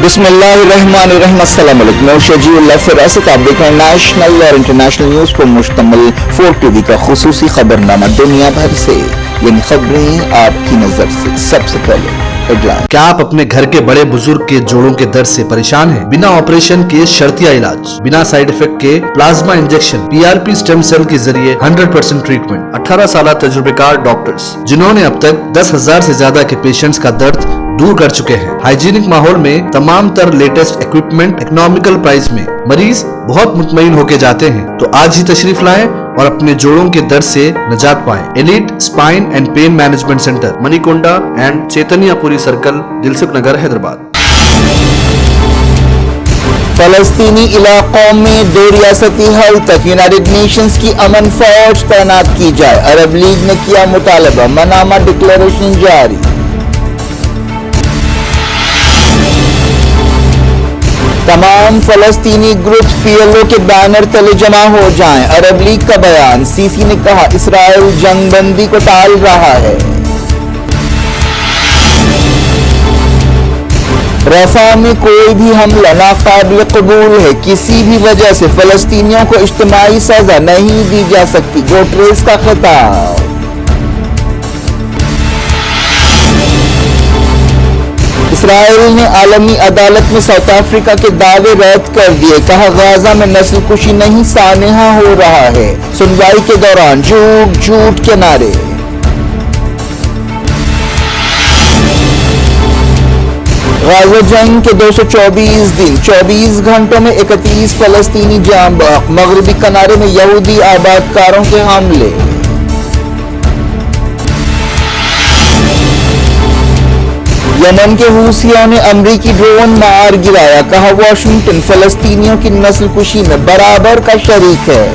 बिस्मिल्लाहिर्रहमानिर्रहीम। अस्सलाम वालेकुम। मैं शजीउल्लाह फिरासत, आप देख रहे हैं नेशनल और इंटरनेशनल न्यूज़ पर मुश्तमिल 4TV का खुसूसी खबरनामा दुनिया भर से, यानी खबरें आपकी नजर से। सबसे पहले हेडलाइन। क्या आप अपने घर के बड़े बुजुर्ग के जोड़ों के दर्द से परेशान हैं? बिना ऑपरेशन के शर्तिया इलाज, बिना साइड इफेक्ट के plasma injection, PRP stem cell के जरिए 100% ट्रीटमेंट। 18 साल तजुर्बेकार डॉक्टर्स जिन्होंने अब तक 10,000 से ज्यादा के पेशेंट्स का दर्द दूर कर चुके हैं। हाइजीनिक माहौल में तमाम तर लेटेस्ट इक्विपमेंट इकोनॉमिकल प्राइस में मरीज बहुत मुतमईन होके जाते हैं। तो आज ही तशरीफ लाएं और अपने जोड़ों के दर्द से निजात पाएं। Elite Spine and Pain Management Centre, Manikonda and Chaitanyapuri circle, Dilsukh Nagar, Hyderabad. फलस्तीनी इलाकों में 2 रियासती हल तक यूनाइटेड नेशंस की अमन फौज तैनात की जाए, अरब लीग ने किया मुतालबा, मनामा डिक्लेरेशन जारी। तमाम फलस्तीनी ग्रुप PLO के बैनर तले जमा हो जाएं, अरब लीग का बयान। सीसी ने कहा इसराइल जंगबंदी को टाल रहा है। रफा में कोई भी हमला नाकाबिल कबूल है, किसी भी वजह से फलस्तीनियों को इज्तिमाई सजा नहीं दी जा सकती, गुटेरेस का खिताब। इसराइल ने आलमी अदालत में साउथ अफ्रीका के दावे रद्द कर दिए, कहा गाजा में नस्ल कुशी नहीं सानेहा हो रहा है। सुनवाई के दौरान झूठ झूठ के नारे। गाजा जंग के 224 दिन, 24 घंटों में 31 फलस्तीनी जान बाख, मगरबी किनारे में यहूदी आबादकारों के हमले। यमन के हूसियों ने अमरीकी ड्रोन मार गिराया, कहा वाशिंगटन फलस्तीनियों की नस्ल कुशी में बराबर का शरीक है।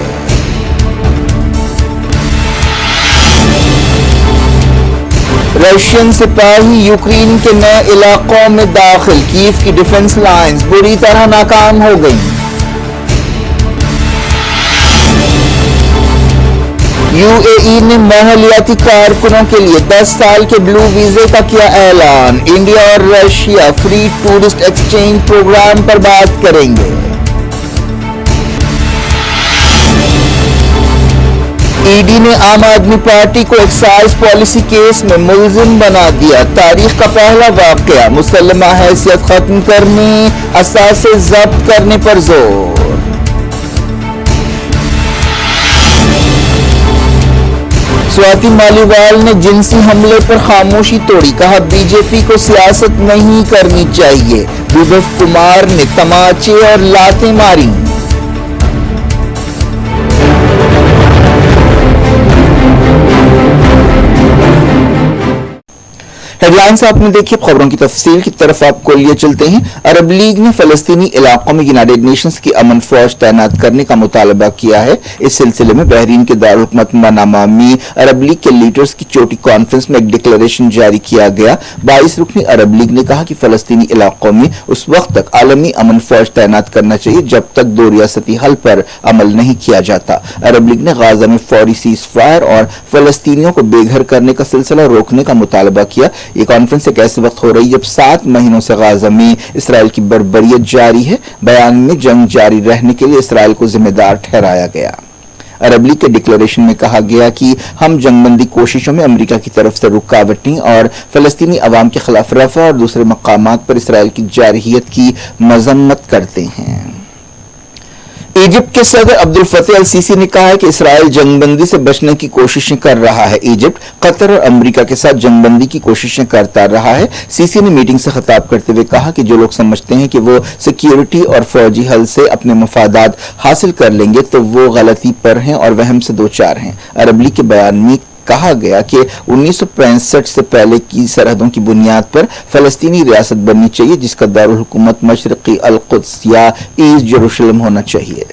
रशियन सिपाही यूक्रेन के नए इलाकों में दाखिल, कीव की डिफेंस लाइंस बुरी तरह नाकाम हो गई। UAE ने माहौलियाती कारकुनों के लिए 10 साल के ब्लू वीजे का किया ऐलान, इंडिया और Russia free tourist exchange program पर बात करेंगे। ED ने आम आदमी पार्टी को एक्साइज पॉलिसी केस में मुलजिम बना दिया, तारीख का पहला वाकया, मुसल्लमा हैसियत खत्म करने, असासे जब्त करने पर जोर। स्वाति मालीवाल ने जिनसी हमले पर खामोशी तोड़ी, कहा बीजेपी को सियासत नहीं करनी चाहिए। विभव कुमार ने तमाचे और लातें मारी। हेडलाइंस आपने देखी, खबरों की तफसील की तरफ आपको लिए चलते हैं। अरब लीग ने फलस्तीनी इलाकों में यूनाइटेड नेशंस की अमन फौज तैनात करने का मुतालबा किया है। इस सिलसिले में बहरीन के दारुल हुकूमत मनामा में अरब लीग के लीडर्स की चोटी कॉन्फ्रेंस में एक डिक्लेरेशन जारी किया गया। 22 रुकनी अरब लीग ने कहा कि फलस्तीनी इलाकों में उस वक्त तक आलमी अमन फौज तैनात करना चाहिए जब तक 2 रियासती हल पर अमल नहीं किया जाता। अरब लीग ने गाजा में फौरी सीज फायर और फलस्तीनियों को बेघर करने का सिलसिला रोकने का मुतालबा किया। ये कॉन्फ्रेंस एक ऐसे वक्त हो रही है जब 7 महीनों से गाजा में इसराइल की बर्बरियत जारी है। बयान में जंग जारी रहने के लिए इसराइल को जिम्मेदार ठहराया गया। अरब लीग के डिक्लेरेशन में कहा गया कि हम जंगबंदी कोशिशों में अमेरिका की तरफ से रुकावटें और फलस्तीनी अवाम के खिलाफ रफा और दूसरे मकामात पर इसराइल की जारहियत की मजम्मत करते हैं। इजिप्ट के सदर अब्दुल फतेह अल सीसी ने कहा है कि इसराइल जंगबंदी से बचने की कोशिशें कर रहा है। इजिप्ट, कतर और अमेरिका के साथ जंगबंदी की कोशिशें करता रहा है। सीसी ने मीटिंग से खिताब करते हुए कहा कि जो लोग समझते हैं कि वो सिक्योरिटी और फौजी हल से अपने मफादात हासिल कर लेंगे तो वो गलती पर हैं और वहम से दो चार हैं। अरब लीग के बयान में कहा गया कि 1965 से पहले की सरहदों की बुनियाद पर फलस्तीनी रियासत बननी चाहिए जिसका दारुल हुकूमत मशरकी अल-कुद्स या ईस्ट जेरूशलम होना चाहिए।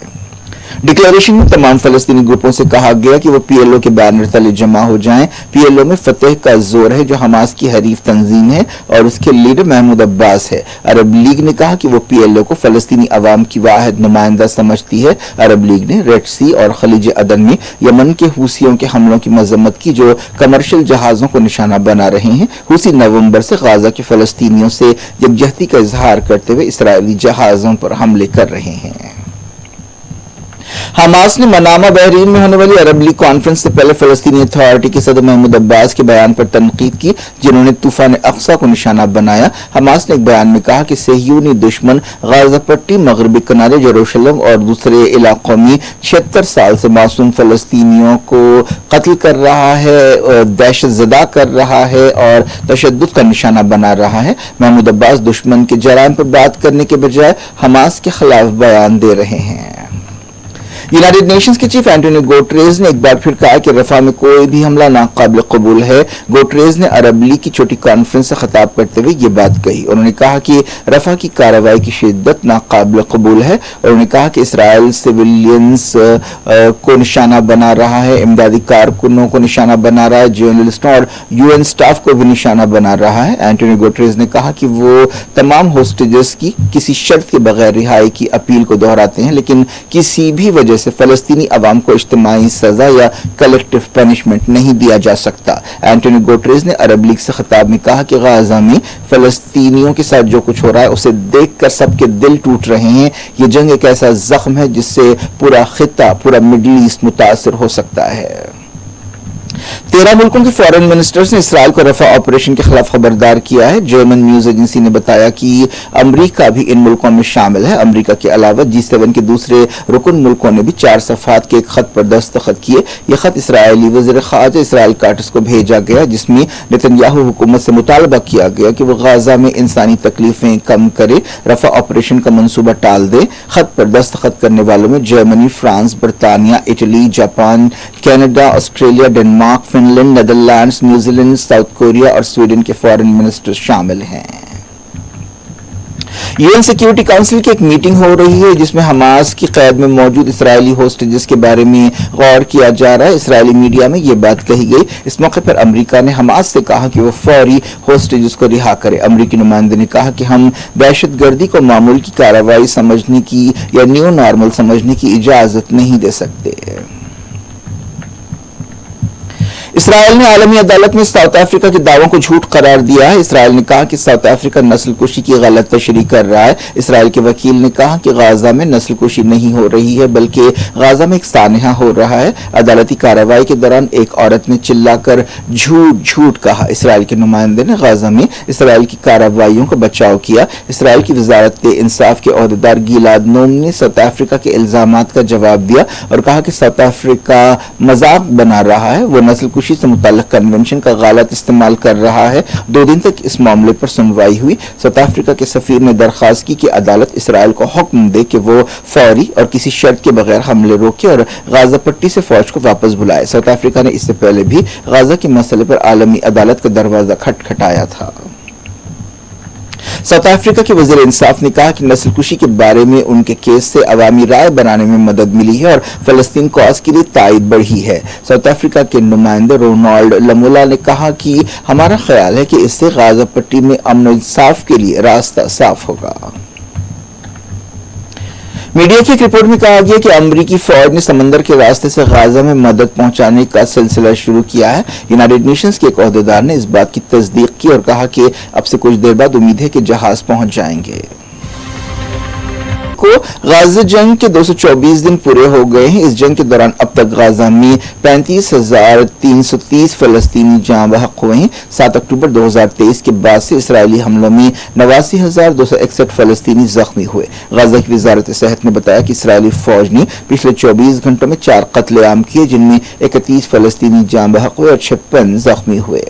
डिक्लेरेशन में तमाम फलस्तीनी ग्रुपों से कहा गया कि वो पीएलओ के बैनर तले जमा हो जाएं। पीएलओ में फतेह का जोर है, जो हमास की हरीफ तंजीम है और उसके लीडर महमूद अब्बास है। अरब लीग ने कहा कि वो पीएलओ को फलस्तीनी अवाम की वाहिद नुमाइंदा समझती है। अरब लीग ने रेड सी और खलीज अदन में यमन के हूसियों के हमलों की मजम्मत की, जो कमर्शियल जहाजों को निशाना बना रहे हैं। हूसी नवंबर से गाजा के फलस्तीनियों से यकजहती का इजहार करते हुए इसराइली जहाजों पर हमले कर रहे हैं। हमास ने मनामा बहरीन में होने वाली अरब लीग कॉन्फ्रेंस से पहले फलस्तीनी अथॉरिटी के सदर महमूद अब्बास के बयान पर तनकीद की, जिन्होंने तूफान अक्सा को निशाना बनाया। हमास ने एक बयान में कहा कि सहयूनी दुश्मन गाजा पट्टी, मगरबी किनारे, यरूशलेम और दूसरे इलाकों में 76 साल से मासूम फलस्तीनियों को कत्ल कर रहा है, दहशतजदा कर रहा है और तशद्दुद का निशाना बना रहा है। महमूद अब्बास दुश्मन के जराइम पर बात करने के बजाय हमास के खिलाफ बयान दे रहे हैं। यूनाइटेड नेशंस के चीफ एंटोनियो गुटेरेस ने एक बार फिर कहा कि रफा में कोई भी हमला नाकाबिल कबूल है। गुटेरेस ने अरब लीग की छोटी कॉन्फ्रेंस से खिताब करते हुए ये बात कही। उन्होंने कहा कि रफा की कार्रवाई की शिद्दत नाकाबिल कबूल है। उन्होंने कहा कि इसराइल सिविलियंस को निशाना बना रहा है, इमदादी कारकुनों को निशाना बना रहा है, जर्नलिस्टों और यूएन स्टाफ को भी निशाना बना रहा है। एंटोनियो गुटेरेस ने कहा कि वो तमाम होस्टेजेस की किसी शर्त के बगैर रिहाई की अपील को दोहराते हैं, लेकिन किसी भी वजह से फलस्तीनी अवाम को इज्तिमाई सजा या कलेक्टिव पनिशमेंट नहीं दिया जा सकता। एंटोनियो गुटेरेस ने अरब लीग से खिताब में कहा कि गाजा में फलस्तीनियों के साथ जो कुछ हो रहा है उसे देखकर सबके दिल टूट रहे हैं। ये जंग एक ऐसा जख्म है जिससे पूरा खिता, पूरा मिडिल ईस्ट मुतासिर हो सकता है। 13 मुल्कों के फॉरेन मिनिस्टर्स ने इसराइल को रफा ऑपरेशन के खिलाफ खबरदार किया है। जर्मन न्यूज एजेंसी ने बताया कि अमेरिका भी इन मुल्कों में शामिल है। अमेरिका के अलावा G7 के दूसरे रुकन मुल्कों ने भी 4 सफ़हात के एक खत पर दस्तखत किए। यह खत इसराइली वज़ीर ख़ारजा इसराइल काटस को भेजा गया, जिसमें नेतन्याहू हुकूमत से मुतालबा किया गया कि वो गाजा में इंसानी तकलीफें कम करे, रफा ऑपरेशन का मंसूबा टाल दे। खत पर दस्तखत करने वालों में जर्मनी, फ्रांस, बरतानिया, Italy, Japan, Canada, Australia, Denmark, Finland, Netherlands, New Zealand, south Korea और स्वीडन के फॉरेन मिनिस्टर शामिल हैं। यूएन सिक्योरिटी काउंसिल की एक मीटिंग हो रही है, जिसमें हमास की कैद में मौजूद इसराइली होस्टेजेस के बारे में गौर किया जा रहा है। इसराइली मीडिया में ये बात कही गई। इस मौके पर अमेरिका ने हमास से कहा कि वो फौरी होस्टेजेस को रिहा करे। अमेरिकी नुमाइंदे ने कहा कि हम दहशतगर्दी को मामूल की कार्रवाई समझने की या न्यू नॉर्मल समझने की इजाजत नहीं दे सकते। इसराइल ने आलमी अदालत में साउथ अफ्रीका के दावों को झूठ करार दिया है। इसराइल ने कहा कि साउथ अफ्रीका नस्लकुशी की गलत तशरीह कर रहा है। इसराइल के वकील ने कहा कि गाजा में नस्लकुशी नहीं हो रही है, बल्कि गाजा में एक सानहा हो रहा है। अदालती कार्रवाई के दौरान एक औरत ने चिल्लाकर झूठ झूठ कहा। इसराइल के नुमाइंदे ने गाजा में इसराइल की कार्रवाइयों का बचाव किया। इसराइल की वजारत इंसाफ के ओहदेदार गिलाद नोम ने साउथ अफ्रीका के इल्जामात का जवाब दिया और कहा कि साउथ अफ्रीका मजाक बना रहा है, वो नस्लकुशी से मुताल्लिक कन्वेंशन का गलत इस्तेमाल कर रहा है। 2 दिन तक इस मामले पर सुनवाई हुई। साउथ अफ्रीका के सफीर ने दरखास्त की कि अदालत इसराइल को हुक्म दे कि वो फौरी और किसी शर्त के बगैर हमले रोके और गाजा पट्टी से फौज को वापस बुलाए। साउथ अफ्रीका ने इससे पहले भी गाजा के मसले पर आलमी अदालत का दरवाजा खटखटाया था। साउथ अफ्रीका के वजीर इंसाफ ने कहा कि नस्लकुशी के बारे में उनके केस से अवामी राय बनाने में मदद मिली है और फलस्तीन कॉज के लिए तायद बढ़ी है। साउथ अफ्रीका के नुमाइंदे रोनाल्ड लमोला ने कहा कि हमारा ख्याल है कि इससे गाजा पट्टी में अमन और इंसाफ के लिए रास्ता साफ होगा। मीडिया की एक रिपोर्ट में कहा गया कि अमेरिकी फौज ने समंदर के रास्ते से गाजा में मदद पहुंचाने का सिलसिला शुरू किया है। यूनाइटेड नेशंस के एक ओहदेदार ने इस बात की तस्दीक की और कहा कि अब से कुछ देर बाद उम्मीद है कि जहाज पहुंच जाएंगे। को गाजा जंग के 224 दिन पूरे हो गए हैं। इस जंग के दौरान अब तक गाजा में 35,330 फलस्तीनी जाँ बहक हुए हैं। 7 अक्टूबर 2023 के बाद से इसराइली हमलों में 89,261 फलस्तीनी जख्मी हुए। गाजा की वजारत सेहत ने बताया कि इसराइली फौज ने पिछले 24 घंटों में 4 कत्लेआम किए, जिनमें 31 फलस्तीनी जाँ बहक हुए और 56 जख्मी हुए।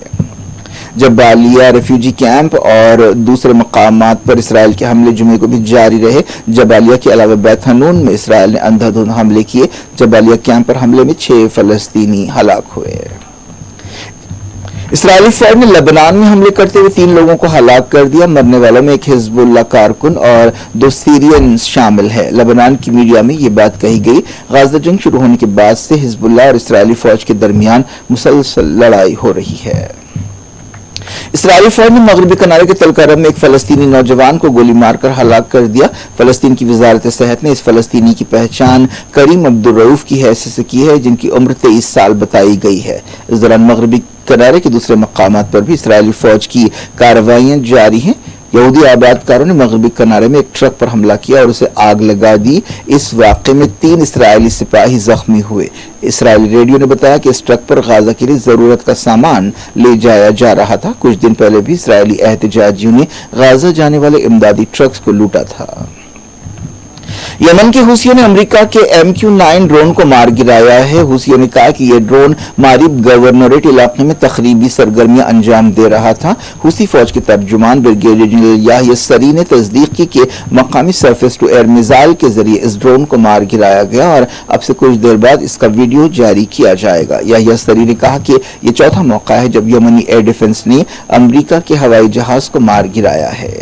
जबालिया रेफ्यूजी कैंप और दूसरे मकामात पर इसराइल के हमले जुमे को भी जारी रहे। जबालिया के अलावा बैत हनून में इसराइल ने अंधाधुंध हमले किए। जबालिया कैंप पर हमले में 6 फलस्तीनी हलाक हुए। اسرائیلی فوج نے لبنان میں حملے کرتے ہوئے 3 لوگوں کو ہلاک کر دیا. مرنے والوں میں ایک حزب اللہ کارکن اور 2 سیرین شامل ہے. لبنان کی میڈیا میں یہ بات کہی گئی. غزہ جنگ شروع ہونے کے بعد سے حزب اللہ اور اسرائیلی فوج کے درمیان مسلسل لڑائی ہو رہی ہے. اسرائیلی فوج نے مغربی کنارے کے تل کرم میں ایک فلسطینی نوجوان کو گولی مار کر ہلاک کر دیا. فلسطین کی وزارت صحت نے اس فلسطینی کی پہچان کریم عبدالرؤوف کی حیثیت سے کی ہے جن کی عمر 23 سال بتائی گئی ہے. اس دوران مغربی کنارے کے دوسرے مقامات پر بھی اسرائیلی فوج کی کارروائیاں جاری ہیں. یہودی آباد کاروں نے مغربی کنارے میں ایک ٹرک پر حملہ کیا اور اسے آگ لگا دی. اس واقعے میں 3 اسرائیلی سپاہی زخمی ہوئے. اسرائیلی ریڈیو نے بتایا کہ اس ٹرک پر غزہ کے لیے ضرورت کا سامان لے جایا جا رہا تھا. کچھ دن پہلے بھی اسرائیلی احتجاجیوں نے غزہ جانے والے امدادی ٹرکس کو لوٹا تھا. یمن کے حوثیوں نے امریکہ کے MQ-9 ڈرون کو مار گرایا ہے. حوثیوں نے کہا کہ یہ ڈرون ماریب گورنریٹ علاقے میں تخریبی سرگرمیاں انجام دے رہا تھا. حوثی فوج کے ترجمان بریگیڈیئر جنرل یحییٰ سری نے تصدیق کی کہ مقامی سرفیس ٹو ایئر میزائل کے ذریعے اس ڈرون کو مار گرایا گیا اور اب سے کچھ دیر بعد اس کا ویڈیو جاری کیا جائے گا. یحییٰ سری نے کہا کہ یہ چوتھا موقع ہے جب یمنی ایئر ڈیفنس نے امریکہ کے ہوائی جہاز کو مار گرایا ہے.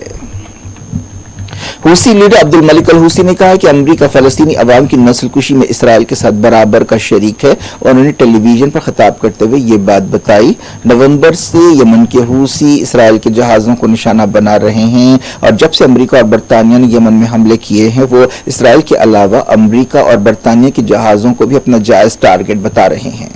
حوثی لیڈر عبد الملک الحوثی نے کہا کہ امریکہ فلسطینی عوام کی نسل کشی میں اسرائیل کے ساتھ برابر کا شریک ہے اور انہوں نے ٹیلی ویژن پر خطاب کرتے ہوئے یہ بات بتائی. نومبر سے یمن کے حوثی اسرائیل کے جہازوں کو نشانہ بنا رہے ہیں اور جب سے امریکہ اور برطانیہ نے یمن میں حملے کیے ہیں وہ اسرائیل کے علاوہ امریکہ اور برطانیہ کے جہازوں کو بھی اپنا جائز ٹارگٹ بتا رہے ہیں.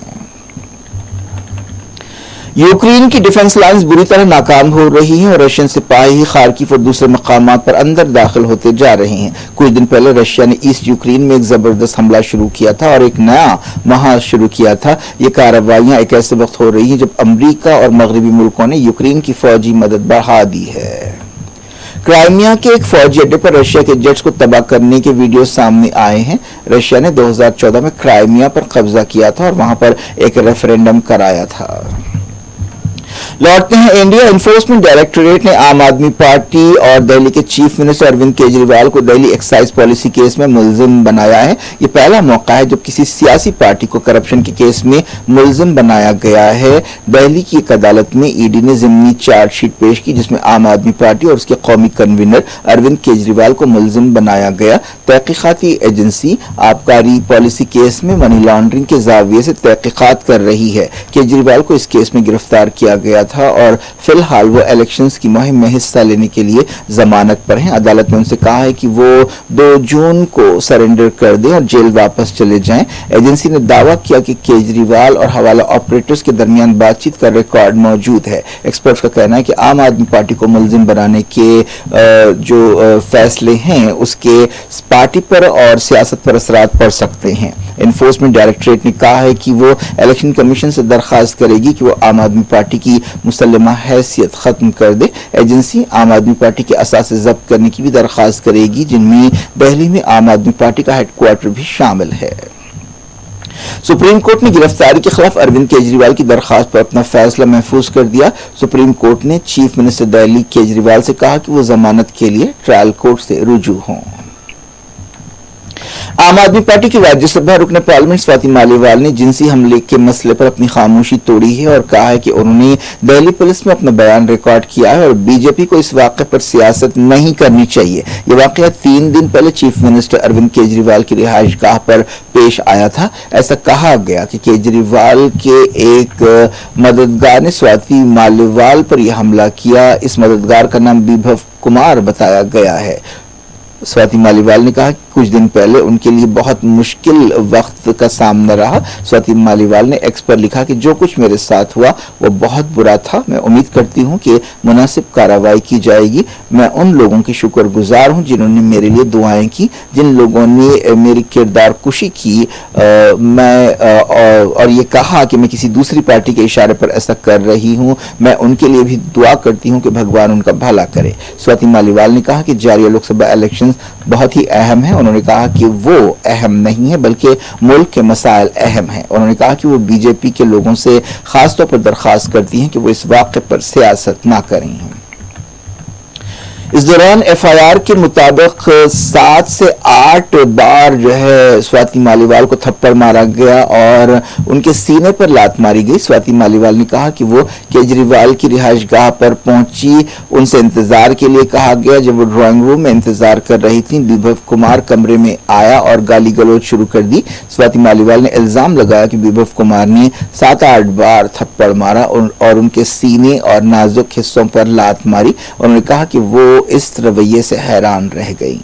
یوکرین کی ڈیفنس لائنز بری طرح ناکام ہو رہی ہیں اور رشین سپاہی خارکیف اور دوسرے مقامات پر اندر داخل ہوتے جا رہے ہیں. کچھ دن پہلے رشیا نے ایسٹ یوکرین میں ایک زبردست حملہ شروع کیا تھا اور ایک نیا محاذ شروع کیا تھا. یہ کارروائیاں ایک ایسے وقت ہو رہی ہیں جب امریکہ اور مغربی ملکوں نے یوکرین کی فوجی مدد بڑھا دی ہے. کرائمیا کے ایک فوجی اڈے پر رشیا کے جیٹس کو تباہ کرنے کے ویڈیو سامنے آئے ہیں. رشیا نے 2014 میں کرائمیا پر قبضہ کیا تھا اور وہاں پر ایک ریفرینڈم کرایا تھا. لوٹتے ہیں انڈیا. انفورسمنٹ ڈائریکٹوریٹ نے عام آدمی پارٹی اور دہلی کے چیف منسٹر اروند کیجریوال کو دہلی ایکسائز پالیسی کیس میں ملزم بنایا ہے. یہ پہلا موقع ہے جب کسی سیاسی پارٹی کو کرپشن کے کیس میں ملزم بنایا گیا ہے. دہلی کی ایک عدالت میں ED نے ضمنی چارج شیٹ پیش کی جس میں عام آدمی پارٹی اور اس کے قومی کنوینر اروند کیجریوال کو ملزم بنایا گیا. تحقیقاتی ایجنسی آبکاری پالیسی کیس میں منی لانڈرنگ کے زاویے سے تحقیقات کر رہی ہے. کیجریوال کو اس کیس میں گرفتار کیا گیا تھا اور فی الحال وہ الیکشنز کی مہم میں حصہ لینے کے لیے ضمانت پر ہیں. عدالت نے ان سے کہا ہے کہ وہ 2 جون کو سرنڈر کر دیں اور جیل واپس چلے جائیں. ایجنسی نے دعویٰ کیا کہ کیجریوال اور حوالہ آپریٹرز کے درمیان بات چیت کا ریکارڈ موجود ہے. ایکسپرٹس کا کہنا ہے کہ عام آدمی پارٹی کو ملزم بنانے کے جو فیصلے ہیں اس کے پارٹی پر اور سیاست پر اثرات پڑ سکتے ہیں. انفورسمنٹ ڈائریکٹوریٹ نے کہا ہے کہ وہ الیکشن کمیشن سے درخواست کرے گی کہ وہ عام آدمی پارٹی کی مسلمہ حیثیت ختم کر دے. ایجنسی عام آدمی پارٹی کے اثاثے ضبط کرنے کی بھی درخواست کرے گی جن میں دہلی میں عام آدمی پارٹی کا ہیڈ کوارٹر بھی شامل ہے. سپریم کورٹ نے گرفتاری کے خلاف اروند کیجریوال کی درخواست پر اپنا فیصلہ محفوظ کر دیا. سپریم کورٹ نے چیف منسٹر دہلی کیجریوال سے کہا کہ وہ ضمانت کے لیے ٹرائل کورٹ سے رجوع ہوں. عام آدمی پارٹی کی راجیہ سبھا رکن پارلیمنٹ سواتی مالیوال نے جنسی حملے کے مسئلے پر اپنی خاموشی توڑی ہے اور کہا ہے کہ انہوں نے دہلی پولیس میں اپنا بیان ریکارڈ کیا ہے اور BJP کو اس واقعے پر سیاست نہیں کرنی چاہیے. یہ واقعہ 3 دن پہلے چیف منسٹر اروند کیجریوال کی رہائش گاہ پر پیش آیا تھا. ایسا کہا گیا کہ کیجریوال کے ایک مددگار نے سواتی مالیوال پر یہ حملہ کیا. اس مددگار کا نام بیبھو کمار بتایا گیا ہے. سواتی مالیوال نے کہا کہ کچھ دن پہلے ان کے لیے بہت مشکل وقت کا سامنا رہا. سواتی مالیوال نے ایکس پر لکھا کہ جو کچھ میرے ساتھ ہوا وہ بہت برا تھا. میں امید کرتی ہوں کہ مناسب کارروائی کی جائے گی. میں ان لوگوں کی شکر گزار ہوں جنہوں نے میرے لیے دعائیں کی. جن لوگوں نے میری کردار کشی کی اور یہ کہا کہ میں کسی دوسری پارٹی کے اشارے پر ایسا کر رہی ہوں, میں ان کے لیے بھی دعا کرتی ہوں کہ بھگوان ان کا بھلا کرے. سواتی مالیوال نے کہا کہ جاریہ لوک سبھا الیکشن بہت ہی اہم ہے. انہوں نے کہا کہ وہ اہم نہیں ہے بلکہ ملک کے مسائل اہم ہیں. انہوں نے کہا کہ وہ BJP کے لوگوں سے خاص طور پر درخواست کرتی ہیں کہ وہ اس واقعے پر سیاست نہ کریں. इस दौरान एफआईआर के मुताबिक 7 से 8 बार जो है स्वाति मालीवाल को थप्पड़ मारा गया और उनके सीने पर लात मारी गई। स्वाति मालीवाल ने कहा कि वो केजरीवाल की रिहाइशगाह पर पहुंची, उनसे इंतजार के लिए कहा गया। जब वो ड्राइंग रूम में इंतजार कर रही थी, विभव कुमार कमरे में आया और गाली गलौज शुरू कर दी। स्वाति मालीवाल ने इल्जाम लगाया कि विभव कुमार ने 7-8 बार थप्पड़ मारा और उनके सीने और नाजुक हिस्सों पर लात मारी। उन्होंने कहा कि वो इस रवैये से हैरान रह गई।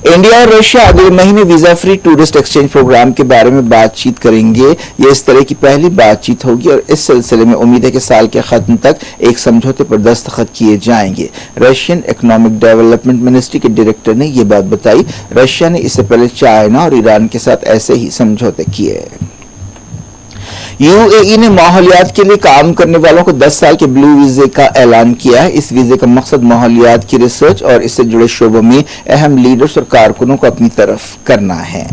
इंडिया और रशिया अगले महीने visa free tourist exchange program के बारे में बातचीत करेंगे। ये इस तरह की पहली बातचीत होगी और इस सिलसिले में उम्मीद है कि साल के खत्म तक एक समझौते पर दस्तखत किए जाएंगे। रशियन इकोनॉमिक डेवलपमेंट मिनिस्ट्री के डायरेक्टर ने यह बात बताई। रशिया ने इससे पहले चाइना और ईरान के साथ ऐसे ही समझौते किए। यूएई ने माहौलियात के लिए काम करने वालों को 10 साल के ब्लू वीजे का ऐलान किया है। इस वीजे का मकसद माहौलियात की रिसर्च और इससे जुड़े शोबों में अहम लीडर्स और कारकुनों को अपनी तरफ करना है।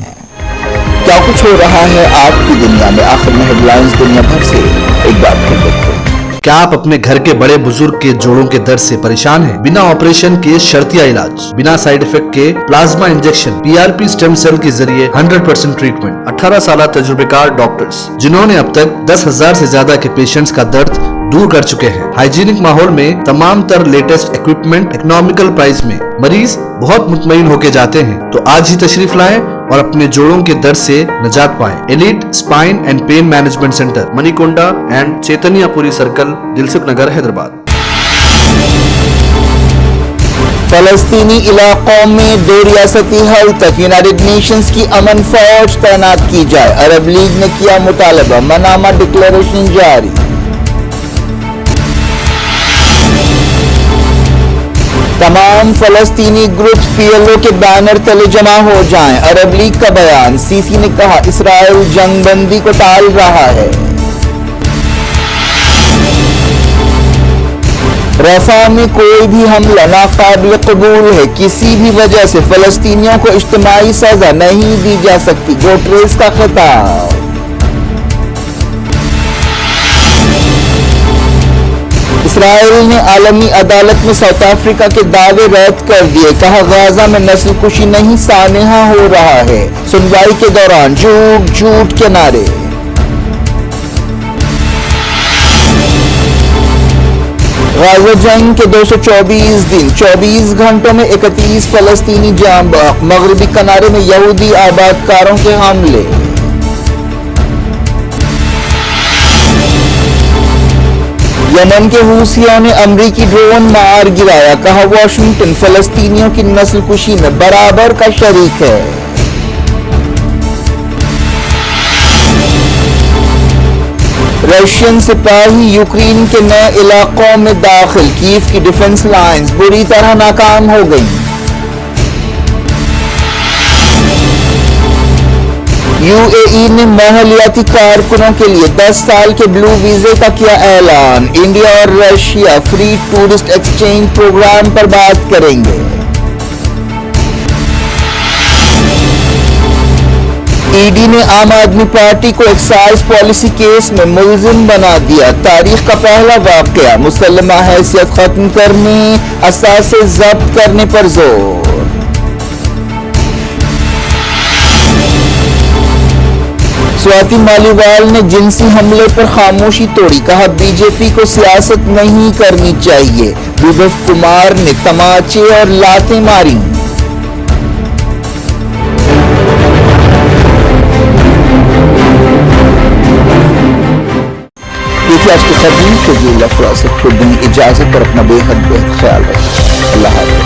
क्या कुछ हो रहा है आपकी दुनिया में, आखिर में हेडलाइंस दुनिया भर से एक बार फिर देखो। क्या आप अपने घर के बड़े बुजुर्ग के जोड़ों के दर्द से परेशान हैं? बिना ऑपरेशन के शर्तिया इलाज, बिना साइड इफेक्ट के plasma injection, PRP stem cell के जरिए 100% ट्रीटमेंट, 18 साल तजुर्बेकार डॉक्टर्स जिन्होंने अब तक 10,000 से ज्यादा के पेशेंट्स का दर्द दूर कर चुके हैं। हाइजीनिक माहौल में तमाम तर लेटेस्ट इक्विपमेंट, इकोनॉमिकल प्राइस में मरीज बहुत मुतमईन होके जाते हैं। तो आज ही तशरीफ लाएं और अपने जोड़ों के दर्द से निजात पाएं। Elite Spine and Pain Management Centre, Manikonda and Chaitanyapuri circle, Dilsukh Nagar, Hyderabad. फलस्तीनी इलाकों में 2 रियासती हल तक यूनाइटेड नेशंस की अमन फौज तैनात की जाए। अरब लीग ने किया मुतालबा, मनामा डिक्लेरेशन जारी। तमाम फलस्तीनी ग्रुप पीएलओ के बैनर तले जमा हो जाएं। अरब लीग का बयान, सीसी ने कहा इसराइल जंगबंदी को टाल रहा है। रफा में कोई भी हमला नाकाबिल कबूल है, किसी भी वजह से फलस्तीनियों को इज्तिमाई सजा नहीं दी जा सकती, गुटेरेस का खिताब। इसराइल ने आलमी अदालत में साउथ अफ्रीका के दावे रद्द कर दिए। कहा गाजा में नस्ल कुशी नहीं सानेहा हो रहा है। सुनवाई के दौरान झूठ झूठ के नारे। गाजा जंग के 224 दिन, 24 घंटों में 31 फलस्तीनी जान बहक। मगरबी किनारे में यहूदी आबादकारों के हमले। यमन के हूसियों ने अमरीकी ड्रोन मार गिराया। कहा वाशिंगटन फलस्तीनियों की नस्ल कुशी में बराबर का शरीक है। रशियन सिपाही यूक्रेन के नए इलाकों में दाखिल। कीव की डिफेंस लाइंस बुरी तरह नाकाम हो गई। यूएई ने माहौलियाती कारकुनों के लिए 10 साल के ब्लू वीजे का किया ऐलान। इंडिया और Russia free tourist exchange program पर बात करेंगे। ईडी ने आम आदमी पार्टी को एक्साइज पॉलिसी केस में मुलजिम बना दिया। तारीख का पहला वाकया, मुसल्लमा हैसियत खत्म करने, असासे जब्त करने पर जोर। स्वाति मालीवाल ने जिनसी हमले पर खामोशी तोड़ी। कहा बीजेपी को सियासत नहीं करनी चाहिए। विभव कुमार ने तमाचे और लातें मारी। देखिए आज की खबरें, शजील अफरा से खुद इजाजत और अपना बेहद ख्याल रखें। अल्लाह हाफ़िज़।